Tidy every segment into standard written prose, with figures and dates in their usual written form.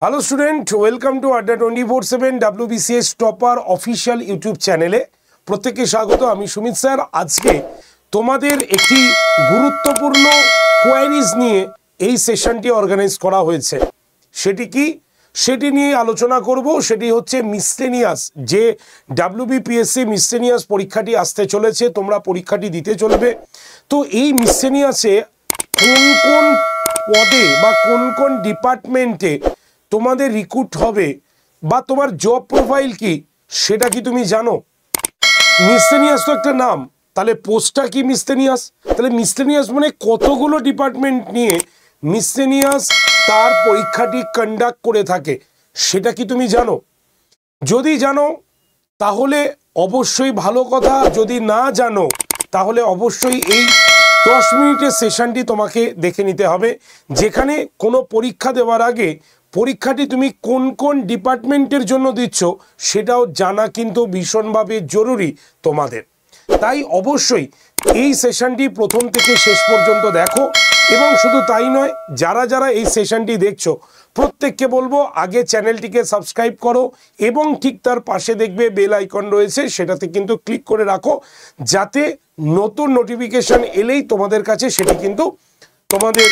Hello student welcome to अड्डा 24/7 WBCS topper official YouTube चैनेले प्रत्येक स्वागत। आमी सुमित सर आज के তোমাদের একটি গুরুত্বপূর্ণ কোয়েরিজ নিয়ে এই সেশনটি অর্গানাইজ করা হয়েছে। সেটি কি সেটি নিয়ে আলোচনা করব। সেটি হচ্ছে মিসলেনিয়াস যে WBPSC মিসলেনিয়াস পরীক্ষাটি আসতে চলেছে, তোমরা পরীক্ষাটি দিতে চলবে। তো এই মিসলেনিয়াসে কোন কোন পদে বা কোন কোন ডিপার্টমেন্টে তোমাদের রিক্রুট হবে বা তোমার জব প্রোফাইল কি সেটা কি তুমি জানো? মিসলেনিয়াস তো একটা নাম, তাহলে পোস্টটা কি মিসলেনিয়াস? তাহলে মিসলেনিয়াস মানে কতগুলো ডিপার্টমেন্ট নিয়ে মিসলেনিয়াস তার পরীক্ষাটি কন্ডাক্ট করে থাকে সেটা কি তুমি জানো? যদি জানো তাহলে অবশ্যই ভালো কথা, যদি না জানো তাহলে অবশ্যই এই 10 মিনিটের সেশনটি তোমাকে দেখে নিতে হবে, যেখানে কোনো পরীক্ষা দেওয়ার আগে পরীক্ষাটি তুমি কোন কোন ডিপার্টমেন্টের জন্য দিচ্ছ সেটাও জানা কিন্তু ভীষণভাবে জরুরি তোমাদের। তাই অবশ্যই এই সেশনটি প্রথম থেকে শেষ পর্যন্ত দেখো। এবং শুধু তাই নয়, যারা যারা এই সেশনটি দেখছো প্রত্যেককে বলবো আগে চ্যানেলটিকে সাবস্ক্রাইব করো এবং ঠিক তার পাশে দেখবে বেল আইকন রয়েছে, সেটাতে কিন্তু ক্লিক করে রাখো, যাতে নতুন নোটিফিকেশন এলেই তোমাদের কাছে সেটি কিন্তু তোমাদের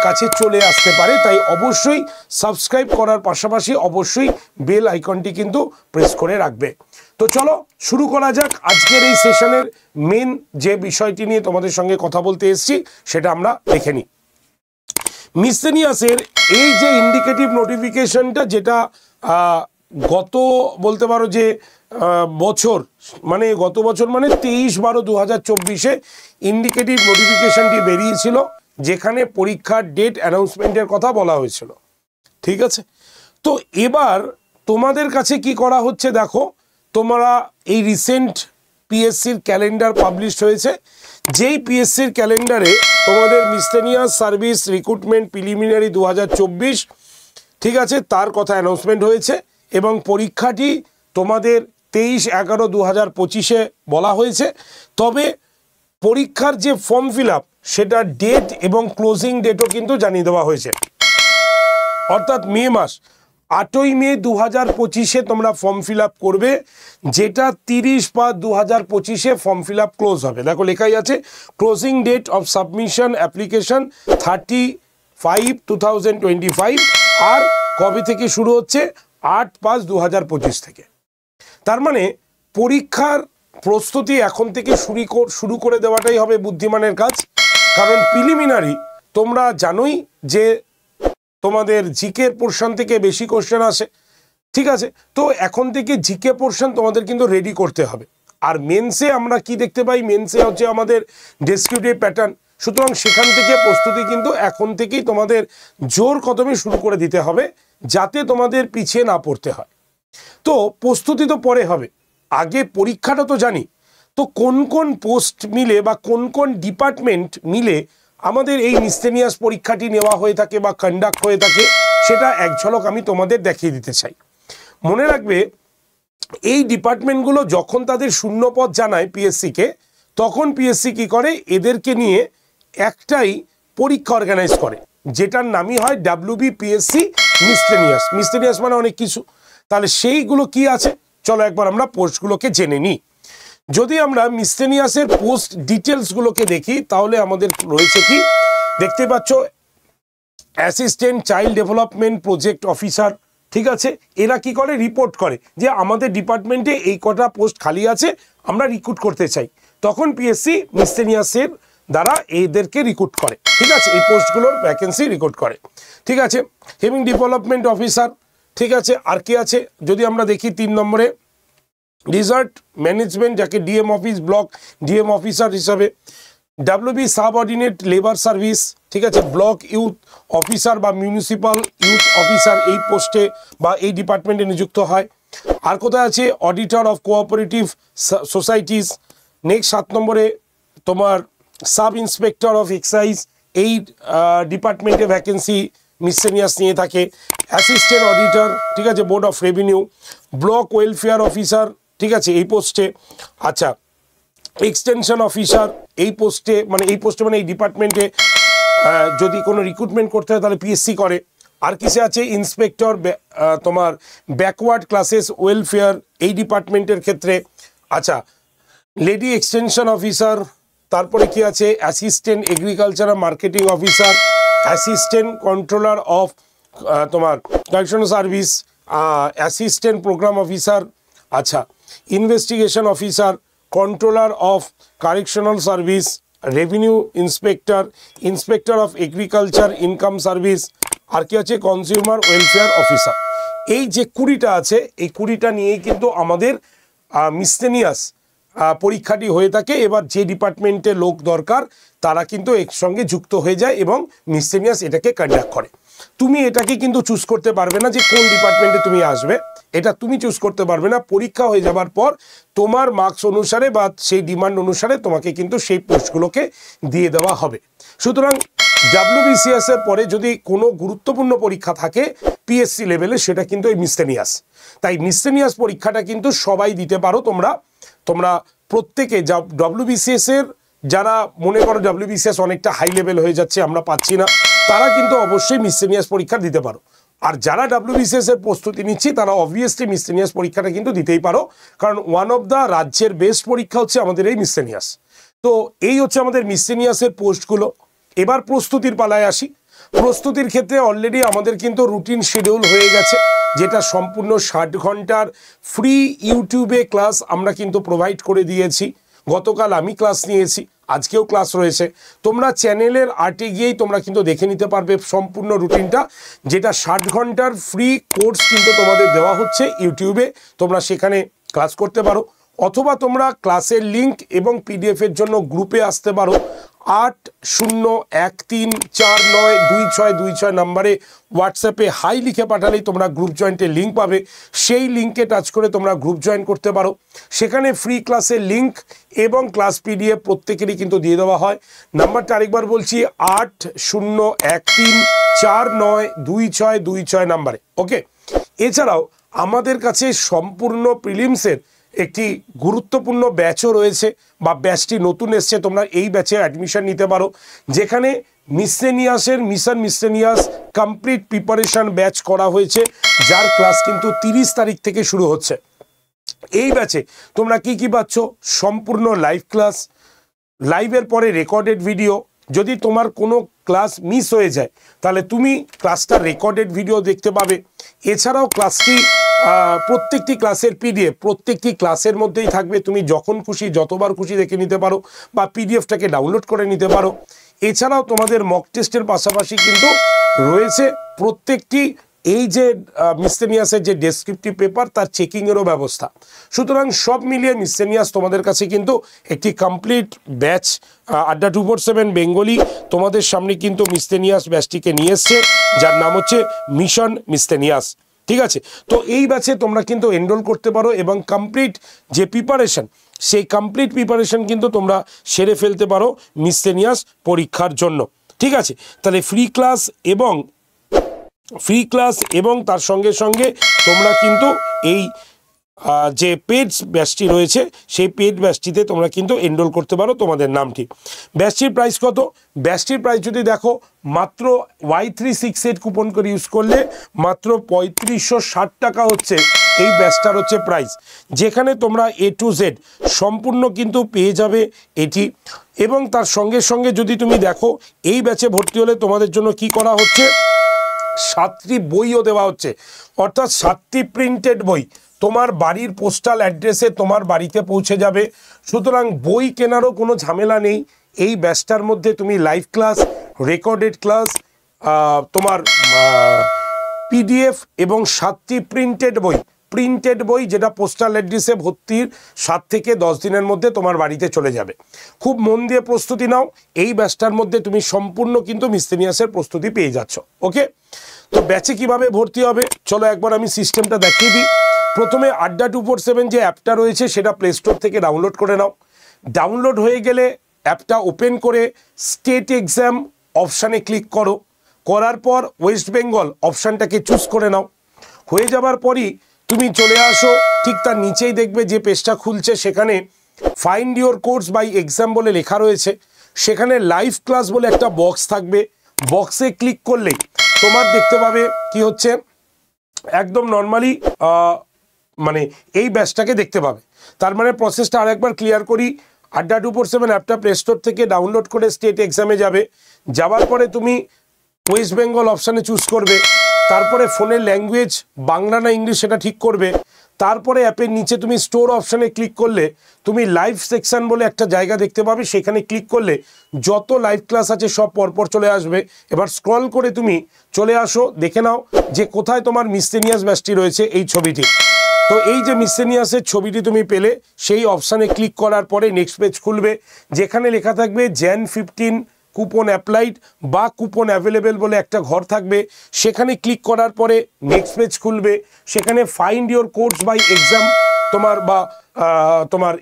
কাছে চলে আসতে পারে। তাই অবশ্যই সাবস্ক্রাইব করার পাশাপাশি অবশ্যই বেল আইকনটি কিন্তু প্রেস করে রাখবে। তো চলো শুরু করা যাক। আজকের এই সেশনের মেন যে বিষয়টি নিয়ে তোমাদের সঙ্গে কথা বলতে এসেছি সেটা আমরা দেখে নিই। মিসলেনিয়াসের এই যে ইন্ডিকেটিভ নোটিফিকেশনটা, যেটা গত বলতে পারো যে বছর মানে গত বছর মানে 23/12/2024 ইন্ডিকেটিভ নোটিফিকেশনটি বেরিয়েছিল, যেখানে পরীক্ষার ডেট অ্যানাউন্সমেন্টের কথা বলা হয়েছিল। ঠিক আছে, তো এবার তোমাদের কাছে কি করা হচ্ছে দেখো, তোমরা এই রিসেন্ট পিএসসির ক্যালেন্ডার পাবলিশ হয়েছে, যেই পিএসসির ক্যালেন্ডারে তোমাদের মিসলেনিয়াস সার্ভিস রিক্রুটমেন্ট প্রিলিমিনারি 2024 ঠিক আছে তার কথা অ্যানাউন্সমেন্ট হয়েছে এবং পরীক্ষাটি তোমাদের 23/11/2025 বলা হয়েছে। তবে পরীক্ষার যে ফর্ম ফিল আপ সেটা ডেট এবং ক্লোজিং ডেটও কিন্তু জানিয়ে দেওয়া হয়েছে, অর্থাৎ মে মাস 8ই মে 2025 তোমরা ফর্ম ফিল আপ করবে, যেটা 30/5/2025 ফর্ম ফিল আপ ক্লোজ হবে। দেখো লেখাই আছে closing date of submission application 30/5/2025, আর কবে থেকে শুরু হচ্ছে 8/5/2025 থেকে। তার মানে পরীক্ষার প্রস্তুতি এখন থেকে শুরু করে দেওয়াটাই হবে বুদ্ধিমানের কাজ। কারণ প্রিলিমিনারি তোমরা জানোই যে তোমাদের জিকে পোর্শন থেকে বেশি কোশ্চেন আসে। ঠিক আছে, তো এখন থেকে জিকে পোর্শন তোমাদের কিন্তু রেডি করতে হবে। আর মেন্সে আমরা কি দেখতে পাই, মেন্সে হচ্ছে আমাদের ডেসক্রিপটিভ প্যাটার্ন, সুতরাং সেখান থেকে প্রস্তুতি কিন্তু এখন থেকেই তোমাদের জোর কদমে শুরু করে দিতে হবে, যাতে তোমাদের পিছিয়ে না পড়তে হয়। তো প্রস্তুতি তো পরে হবে, আগে পরীক্ষাটা তো জানি। তো কোন কোন পোস্ট মিলে বা কোন কোন ডিপার্টমেন্ট মিলে আমাদের এই মিসলেনিয়াস পরীক্ষাটি নেওয়া হয়ে থাকে বা কন্ডাক্ট হয়ে থাকে সেটা এক ঝলক আমি তোমাদের দেখিয়ে দিতে চাই। মনে রাখবে, এই ডিপার্টমেন্টগুলো যখন তাদের শূন্যপদ জানায় পিএসসিকে, তখন পিএসসি কী করে, এদেরকে নিয়ে একটাই পরীক্ষা অর্গানাইজ করে, যেটার নামই হয় WBPSC মিসলেনিয়াস। মিসলেনিয়াস মানে অনেক কিছু, তাহলে সেইগুলো কি আছে চলো একবার আমরা পোস্টগুলোকে জেনে নিই। যদি আমরা মিসলেনিয়াসের পোস্ট ডিটেলসগুলোকে দেখি তাহলে আমাদের রয়েছে কি দেখতে পাচ্ছ, assistant child development project officer. ঠিক আছে, এরা কি করে, রিপোর্ট করে যে আমাদের ডিপার্টমেন্টে এই কটা পোস্ট খালি আছে, আমরা রিক্রুট করতে চাই। তখন পিএসসি মিসলেনিয়াসের দ্বারা এদেরকে রিক্রুট করে। ঠিক আছে, এই পোস্টগুলোর ভ্যাকেন্সি রিক্রুট করে। ঠিক আছে, হেভিং ডেভেলপমেন্ট অফিসার। ঠিক আছে, আর কি আছে যদি আমরা দেখি 3 নম্বরে রিসর্ট ম্যানেজমেন্ট, যাকে DM office block DM officer হিসাবে। WB subordinate labour service. ঠিক আছে, ব্লক ইউথ অফিসার বা মিউনিসিপাল ইউথ অফিসার এই পোস্টে বা এই ডিপার্টমেন্টে নিযুক্ত হয়। আর কোথায় আছে auditor of cooperative societies. Next 7 নম্বরে তোমার সাব ইন্সপেক্টর অফ এক্সাইজ, এই ডিপার্টমেন্টে ভ্যাকেন্সি মিসলেনিয়াস নিয়ে থাকে। অ্যাসিস্ট্যান্ট অডিটর, ঠিক আছে, board of revenue. Block welfare officer, ঠিক আছে, এই পোস্টে। আচ্ছা, এক্সটেনশন অফিসার এই পোস্টে মানে এই ডিপার্টমেন্টে যদি কোনো রিক্রুটমেন্ট করতে হয় তাহলে পিএসসি করে। আর কিসে আছে ইন্সপেক্টর তোমার ব্যাকওয়ার্ড ক্লাসেস ওয়েলফেয়ার এই ডিপার্টমেন্টের ক্ষেত্রে। আচ্ছা, লেডি এক্সটেনশন অফিসার, তারপরে কি আছে assistant agriculture marketing officer, assistant controller of তোমার collection service, assistant programme officer, আচ্ছা investigation officer, controller of correctional service, revenue inspector, inspector of agriculture income service, আর কি আছে কনজিউমার ওয়েলফেয়ার অফিসার। এই যে 20টা আছে, এই 20টা নিয়েই কিন্তু আমাদের মিসলেনিয়াস পরীক্ষাটি হয়ে থাকে। এবার যে ডিপার্টমেন্টে লোক দরকার তারা কিন্তু এর সঙ্গে যুক্ত হয়ে যায় এবং মিসলেনিয়াস এটাকে কন্ডাক্ট করে। তুমি এটাকে কিন্তু চুজ করতে পারবে না যে কোন ডিপার্টমেন্টে তুমি আসবে, এটা তুমি চুজ করতে পারবে না। পরীক্ষা হয়ে যাবার পর তোমার মার্কস অনুসারে বা সেই ডিমান্ড অনুসারে তোমাকে কিন্তু সেই পোস্টগুলোকে দিয়ে দেওয়া হবে। সুতরাং WBCS এর পরে যদি কোনো গুরুত্বপূর্ণ পরীক্ষা থাকে PSC লেভেলে, সেটা কিন্তু এই মিসলেনিয়াস। তাই মিসলেনিয়াস পরীক্ষাটা কিন্তু সবাই দিতে পারো। তোমরা প্রত্যেকে WBCS এর যারা মনে করো WBCS অনেকটা হাই লেভেল হয়ে যাচ্ছে, আমরা পাচ্ছি না, তারা কিন্তু অবশ্যই মিসলেনিয়াস পরীক্ষা দিতে পারো। আর যারা WBCS এর প্রস্তুতি নিচ্ছি তারা অবভিয়াসলি মিসলেনিয়াস পরীক্ষাটা কিন্তু দিতেই পারো, কারণ ওয়ান অফ দ্য রাজ্যের বেস্ট পরীক্ষা হচ্ছে আমাদের এই মিসলেনিয়াস। তো এই হচ্ছে আমাদের মিসলেনিয়াসের পোস্টগুলো। এবার প্রস্তুতির পালায় আসি। প্রস্তুতির ক্ষেত্রে অলরেডি আমাদের কিন্তু রুটিন শিডিউল হয়ে গেছে, যেটা সম্পূর্ণ 60 ঘন্টার ফ্রি ইউটিউবে ক্লাস আমরা কিন্তু প্রোভাইড করে দিয়েছি। গতকাল আমি ক্লাস নিয়েছি, আজকেও ক্লাস রয়েছে। তোমরা চ্যানেলের আর্টে গিয়েই তোমরা কিন্তু দেখে নিতে পারবে সম্পূর্ণ রুটিনটা, যেটা 60 ঘন্টার ফ্রি কোর্স কিন্তু তোমাদের দেওয়া হচ্ছে ইউটিউবে। তোমরা সেখানে ক্লাস করতে পারো, অথবা তোমরা ক্লাসের লিঙ্ক এবং PDF এর জন্য গ্রুপে আসতে পারো। 8013492626 নাম্বারে হোয়াটসঅ্যাপে হাই লিখে পাঠালেই তোমরা গ্রুপ জয়েন্টের লিঙ্ক পাবে। সেই লিঙ্কে টাচ করে তোমরা গ্রুপ জয়েন করতে পারো। সেখানে ফ্রি ক্লাসের লিঙ্ক এবং ক্লাস PDF প্রত্যেকেরই কিন্তু দিয়ে দেওয়া হয়। নাম্বারটা আরেকবার বলছি, 8013492626 নাম্বারে। ওকে, এছাড়াও আমাদের কাছে সম্পূর্ণ প্রিলিমসের একটি গুরুত্বপূর্ণ ব্যাচও রয়েছে, বা ব্যাচটি নতুন এসছে, তোমরা এই ব্যাচে অ্যাডমিশন নিতে পারো, যেখানে মিসলেনিয়াসের mission miscellaneous complete preparation batch করা হয়েছে, যার ক্লাস কিন্তু 30 তারিখ থেকে শুরু হচ্ছে। এই ব্যাচে তোমরা কি পাচ্ছ? সম্পূর্ণ লাইভ ক্লাস, লাইভের পরে রেকর্ডেড ভিডিও। যদি তোমার কোনো ক্লাস মিস হয়ে যায় তাহলে তুমি ক্লাসটা রেকর্ডেড ভিডিও দেখতে পাবে। এছাড়াও ক্লাসটি প্রত্যেকটি ক্লাসের PDF প্রত্যেকটি ক্লাসের মধ্যেই থাকবে, তুমি যখন খুশি যতবার খুশি দেখে নিতে পারো, বা PDFটাকে ডাউনলোড করে নিতে পারো। এছাড়াও তোমাদের মক টেস্টের পাশাপাশি কিন্তু রয়েছে প্রত্যেকটি এই যে মিসলেনিয়াসের যে ডেসক্রিপটিভ পেপার তার চেকিংয়েরও ব্যবস্থা। সুতরাং সব মিলিয়ে মিসলেনিয়াস তোমাদের কাছে কিন্তু একটি কমপ্লিট ব্যাচ। আড্ডা 247 বেঙ্গলি তোমাদের সামনে কিন্তু মিসলেনিয়াস ব্যাচটিকে নিয়ে এসছে, যার নাম হচ্ছে মিশন মিসলেনিয়াস। ঠিক আছে, তো এই ব্যাচে তোমরা কিন্তু এনরোল করতে পারো এবং কমপ্লিট যে প্রিপারেশন, সেই কমপ্লিট প্রিপারেশন কিন্তু তোমরা সেরে ফেলতে পারো মিসলেনিয়াস পরীক্ষার জন্য। ঠিক আছে, তাহলে ফ্রি ক্লাস এবং তার সঙ্গে সঙ্গে তোমরা কিন্তু এই যে পেড ব্যাচটি রয়েছে সেই পেড ব্যাচটিতে তোমরা কিন্তু এনরোল করতে পারো তোমাদের নামটি। ব্যাচটির প্রাইস কত? ব্যাচটির প্রাইস যদি দেখো, মাত্র Y368 কুপন করে ইউজ করলে মাত্র 3560 টাকা হচ্ছে এই ব্যাচটার হচ্ছে প্রাইস, যেখানে তোমরা A to Z সম্পূর্ণ কিন্তু পেয়ে যাবে এটি। এবং তার সঙ্গে সঙ্গে যদি তুমি দেখো, এই ব্যাচে ভর্তি হলে তোমাদের জন্য কি করা হচ্ছে, 7টি বইও দেওয়া হচ্ছে, অর্থাৎ 7টি প্রিন্টেড বই তোমার বাড়ির পোস্টাল অ্যাড্রেসে তোমার বাড়িতে পৌঁছে যাবে। সুতরাং বই কেনারও কোনো ঝামেলা নেই। এই ব্যাচটার মধ্যে তুমি লাইভ ক্লাস, রেকর্ডেড ক্লাস, তোমার PDF এবং 7টি প্রিন্টেড বই যেটা পোস্টাল অ্যাড্রেসে ভর্তির 7 থেকে 10 দিনের মধ্যে তোমার বাড়িতে চলে যাবে। খুব মন দিয়ে প্রস্তুতি নাও, এই ব্যাচটার মধ্যে তুমি সম্পূর্ণ কিন্তু মিসলেনিয়াসের প্রস্তুতি পেয়ে যাচ্ছ। ওকে, তো ব্যাচে কিভাবে ভর্তি হবে চলো একবার আমি সিস্টেমটা দেখিয়ে দিই। প্রথমে আড্ডা 247 যে অ্যাপটা রয়েছে সেটা প্লে স্টোর থেকে ডাউনলোড করে নাও। ডাউনলোড হয়ে গেলে অ্যাপটা ওপেন করে স্টেট এক্সাম অপশানে ক্লিক করো। করার পর ওয়েস্ট বেঙ্গল অপশানটাকে চুজ করে নাও। হয়ে যাবার পরই তুমি চলে আসো, ঠিক তার নিচেই দেখবে যে পেজটা খুলছে, সেখানে find your course by exam বলে লেখা রয়েছে। সেখানে লাইভ ক্লাস বলে একটা বক্স থাকবে, বক্সে ক্লিক করলেই তোমার দেখতে পাবে কি হচ্ছে একদম নর্মালি মানে এই ব্যাচটাকে দেখতে পাবে। তার মানে প্রসেসটা আরেকবার ক্লিয়ার করি। আড্ডা 247 অ্যাপটা প্লে স্টোর থেকে ডাউনলোড করে স্টেট এক্সামে যাবে, যাওয়ার পরে তুমি ওয়েস্ট বেঙ্গল অপশানে চুজ করবে, তারপরে ফোনের ল্যাঙ্গুয়েজ বাংলা না ইংলিশ সেটা ঠিক করবে, তারপরে অ্যাপের নিচে তুমি স্টোর অপশানে ক্লিক করলে তুমি লাইভ সেকশন বলে একটা জায়গা দেখতে পাবে, সেখানে ক্লিক করলে যত লাইভ ক্লাস আছে সব পরপর চলে আসবে। এবার স্ক্রল করে তুমি চলে আসো, দেখে নাও যে কোথায় তোমার মিসসেলিনিয়াস ব্যাচটি রয়েছে, এই ছবিটি। তো এই যে মিসসেলিনিয়াসের ছবিটি তুমি পেলে, সেই অপশানে ক্লিক করার পরে নেক্সট পেজ খুলবে, যেখানে লেখা থাকবে jan 15 কুপন অ্যাপ্লাইড বা কুপন অ্যাভেলেবেল বলে একটা ঘর থাকবে। সেখানে ক্লিক করার পরে নেক্সট পেজ খুলবে, সেখানে find your course by exam তোমার বা তোমার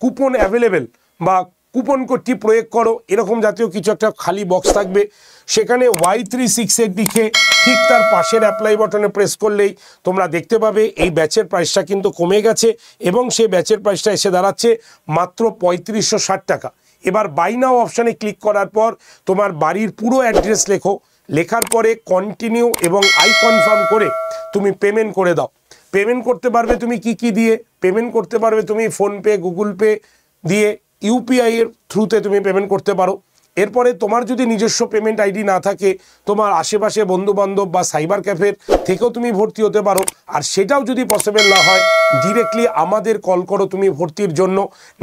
কুপন অ্যাভেলেবেল বা কুপন কোডটি প্রয়োগ করো এরকম জাতীয় কিছু একটা খালি বক্স থাকবে। সেখানে Y368 লিখে ঠিক তার পাশের অ্যাপ্লাই বাটনে প্রেস করলেই তোমরা দেখতে পাবে এই ব্যাচের প্রাইসটা কিন্তু কমে গেছে এবং সেই ব্যাচের প্রাইসটা এসে দাঁড়াচ্ছে মাত্র 3560 টাকা। এবার বাই নাও অপশানে ক্লিক করার পর তোমার বাড়ির পুরো অ্যাড্রেস লেখো, লেখার পরে কন্টিনিউ এবং আই কনফার্ম করে তুমি পেমেন্ট করে দাও। পেমেন্ট করতে পারবে তুমি কি দিয়ে পেমেন্ট করতে পারবে, তুমি ফোনপে, গুগল পে দিয়ে, ইউপিআই এর থ্রুতে তুমি পেমেন্ট করতে পারো। এরপরে তোমার যদি নিজস্ব পেমেন্ট আইডি না থাকে, তোমার আশেপাশে বন্ধুবান্ধব বা সাইবার ক্যাফের থেকেও তুমি ভর্তি হতে পারো। আর সেটাও যদি পসিবল না হয়, ডিরেক্টলি আমাদের কল করো তুমি ভর্তির জন্য।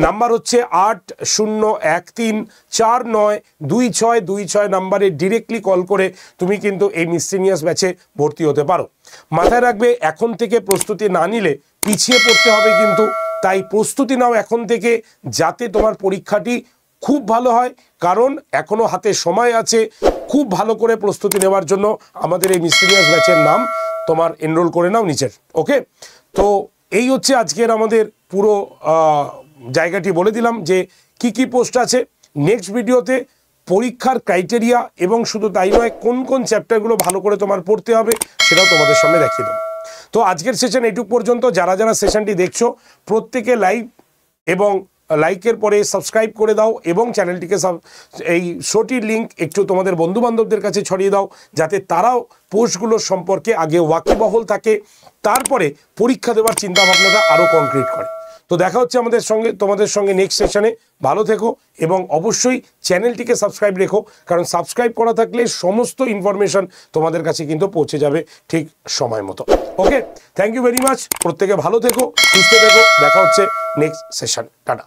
নাম্বার হচ্ছে 8013492626 নাম্বারে ডিরেক্টলি কল করে তুমি কিন্তু এই মিসসেলিনিয়াস ব্যাচে ভর্তি হতে পারো। মাথায় রাখবে, এখন থেকে প্রস্তুতি না নিলে পিছিয়ে পড়তে হবে কিন্তু। তাই প্রস্তুতি নাও এখন থেকে, যাতে তোমার পরীক্ষাটি খুব ভালো হয়, কারণ এখনো হাতে সময় আছে। খুব ভালো করে প্রস্তুতি নেওয়ার জন্য আমাদের এই মিসসেলিনিয়াস ব্যাচের নাম তোমার এনরোল করে নাও নিচের। ওকে, তো এই হচ্ছে আজকের আমাদের পুরো জায়গাটি বলে দিলাম যে কি পোস্ট আছে। নেক্সট ভিডিওতে পরীক্ষার ক্রাইটেরিয়া এবং শুধু তাই নয়, কোন কোন চ্যাপ্টারগুলো ভালো করে তোমার পড়তে হবে সেটাও তোমাদের সামনে দেখিয়ে দেবো। তো আজকের সেশন এইটুকু পর্যন্ত। যারা যারা সেশনটি দেখছো প্রত্যেকে লাইক এবং লাইকের পরে সাবস্ক্রাইব করে দাও এবং চ্যানেলটিকে এই শোটির লিঙ্ক একটু তোমাদের বন্ধুবান্ধবদের কাছে ছড়িয়ে দাও, যাতে তারাও পোস্টগুলোর সম্পর্কে আগে ওয়াকিবহল থাকে, তারপরে পরীক্ষা দেওয়ার চিন্তাভাবনাটা আরও কনক্রিট করে। তো দেখা হচ্ছে তোমাদের সঙ্গে নেক্সট সেশনে। ভালো থেকো এবং অবশ্যই চ্যানেলটিকে সাবস্ক্রাইব রেখো, কারণ সাবস্ক্রাইব করা থাকলে সমস্ত ইনফরমেশন তোমাদের কাছে কিন্তু পৌঁছে যাবে ঠিক সময় মতো। ওকে, থ্যাংক ইউ ভেরি মাচ। প্রত্যেকে ভালো থেকো, সুস্থ থেকো। দেখা হচ্ছে নেক্সট সেশন। টাটা।